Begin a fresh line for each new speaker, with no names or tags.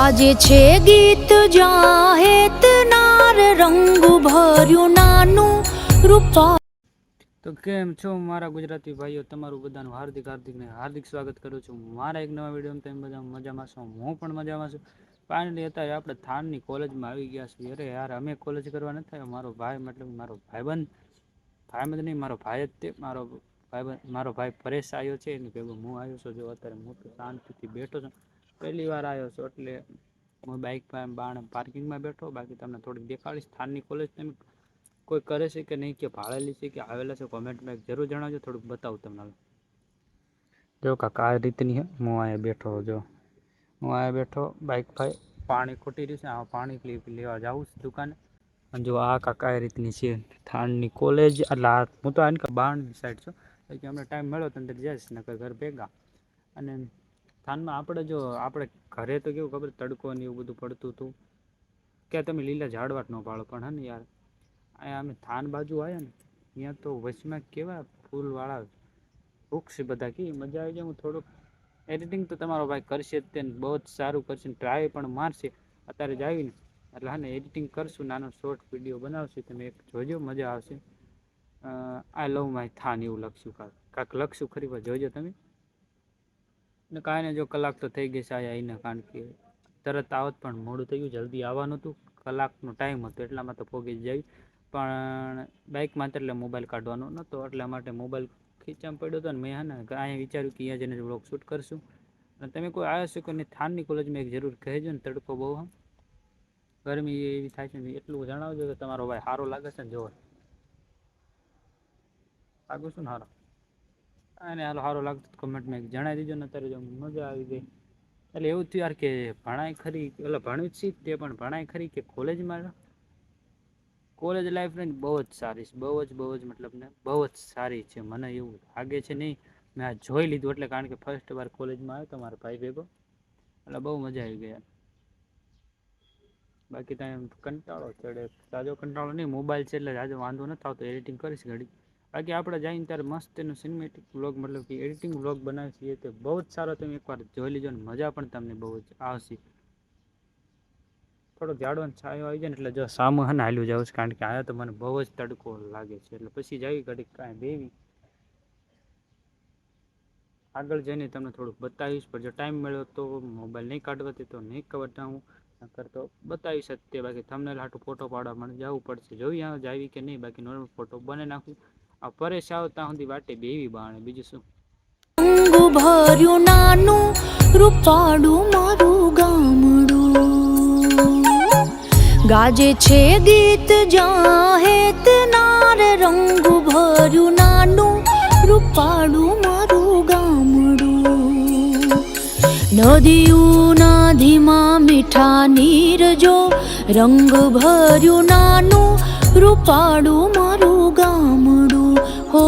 ગાજે છે ગીત જાહેત નાર રંગ ભર્યું નાનું રૂપા।
તો કેમ છો મારા ગુજરાતી ભાઈઓ, તમારું બધાનું હાર્દિક સ્વાગત કરું છું મારા એક નવા વિડીયોમાં। તમે બધા મજામાં છો, હું પણ મજામાં છું। ફાઇનલી અત્યારે આપણે થાનની કોલેજમાં આવી ગયા છીએ। અરે યાર, અમે કોલેજ કરવા નથી આવ્યો, મારો ભાઈ મતલબ મારો ભાઈબંધ નહીં, મારો ભાઈ જ તે મારો ભાઈ પરેશ આવ્યો છે, એની ભેગો હું આવ્યો છું। જો અત્યારે હું તો શાંતિથી બેઠો છું, પહેલી વાર આવ્યો છું, એટલે હું બાઇક પાર્કિંગમાં બેઠો। બાકી તમને થોડીક દેખાડીશ થાનની કોલેજ। તમે કોઈ કરે છે કે નહીં, કે ભાડેલી છે કે આવેલા છે, કોમેન્ટમાં જરૂર જણાવજો, થોડુંક બતાવું તમને। જો કાકા આ રીતની હે, હું અહીંયા બેઠો, જો હું અહીંયા બેઠો, બાઇક ભાઈ પાણી ખૂટી રહ્યું છે, આ પાણી લેવા જાઉં છું દુકાને। અને જો આ કાકા એ રીતની છે થાનની કોલેજ। એટલે હું તો આની બહારની સાઈડ છું, કે અમને ટાઈમ મળ્યો તો અંદર જઈશ, નકર ઘર ભેગા। અને થાનમાં આપણે ઘરે તો કેવું ખબર, તડકો ને એવું બધું પડતું હતું, કે તમે લીલા ઝાડવાટ ન પાડો, પણ હા ને યાર, અહીંયા અમે થાન બાજુ આવ્યા ને, અહીંયા તો વચમાં કેવા ફૂલવાળા વૃક્ષ બધા, કે મજા આવી જાય। હું થોડુંક એડિટિંગ તો તમારો ભાઈ કરશે જ, તેને બહુ જ સારું કરશે, ટ્રાય પણ મારશે અત્યારે જ આવીને। એટલે હા ને, એડિટિંગ કરશું, નાનો શોર્ટ વિડીયો બનાવશું, તમે એક જોજો, મજા આવશે। આઈ લવ માય થાન એવું લખશું, કાંક લખશું ખરી વાર, જોજો તમે। ને કાંઈ ને, જો કલાક તો થઈ ગઈ છે આવીને, કારણ કે તરત આવત પણ મોડું થઈ ગયું, જલ્દી આવવાનું હતું, કલાકનો ટાઈમ હતો, એટલામાં તો પોગી જાય। પણ બાઇકમાં હતા એટલે મોબાઈલ કાઢવાનો નહોતો, એટલા માટે મોબાઈલ ખીચામાં પડ્યો હતો, ને મેં હા ને અહીંયા વિચાર્યું કે અહીંયા જઈને વ્લોગ શૂટ કરશું। અને તમે કોઈ આવ્યા છો કે નહીં થાનની કોલેજમાં, એક જરૂર કહેજો ને, તડકો બહુ હા, ગરમી એવી થાય છે ને, એટલું જણાવજો કે તમારો ભાઈ સારો લાગે છે ને, જોવો લાગુ છું ને સારો, અને હાલો સારો લાગતો કમેન્ટમાં એક જણાવી દીજો ને, અત્યારે જો મજા આવી ગઈ। એટલે એવું થયું યાર કે ભણાય ખરી, એટલે ભણ્યું જ છે તે, પણ ભણાય ખરી કે કોલેજમાં, કોલેજ લાઈફ ને બહુ જ સારી છે, બહુ જ મતલબ ને બહુ જ સારી છે, મને એવું લાગે છે। નહીં, મેં આ જોઈ લીધું, એટલે કારણ કે ફર્સ્ટ વાર કોલેજમાં આવ્યો તો મારા ભાઈ ભેગો, એટલે બહુ મજા આવી ગઈ। બાકી ત્યાં કંટાળો ચડે, તાજો કંટાળો નહીં, મોબાઈલ છે એટલે આજે વાંધો નથી આવતો, એડિટિંગ કરીશ ઘડી। બાકી આપણે જઈને ત્યારે મસ્ત એનું સિનેમેટિક વ્લોગ, મતલબ કે એડિટિંગ વ્લોગ બનાવી છીએ, તો બહુ જ સારો, તમે એકવાર જોઈ લીધો ને, મજા પણ તમને બહુ જ આવશે। થોડોક ઝાડવાનો છાયો આવી જાય ને, એટલે જો સામું હે ને હાલ્યું જાઉં છે, કારણ કે આયા તો મને બહુ જ તડકો લાગે છે, એટલે પછી જાવી ઘડીક કાંઈ બેવી, આગળ જઈને તમને થોડુંક બતાવીશ। પણ જો ટાઈમ મળ્યો તો મોબાઈલ નહીં કાઢવાથી તો નહીં કવર હું કરતો બતાવીશ જ તે। બાકી થંબનેલ હાટું ફોટો પાડવા મને જવું પડશે, જોઈએ આ જાવી કે નહીં, બાકી નોર્મલ ફોટો બને નાખું। આ પરેશ આવ ત્યાં સુધી વાટે બેવી બાણે, બીજું શું।
રંગ ભર્યું નાનું રૂપાળું મારું ગામડું, ગાજે છે ગીત જાહેત નાર રંગ ભર્યું નાનું રૂપાળું મારું ગામડું। નદીઓના ધીમા મીઠા નીર જો રંગ ભર્યું નાનું રૂપાળું મારું ગામડું, હો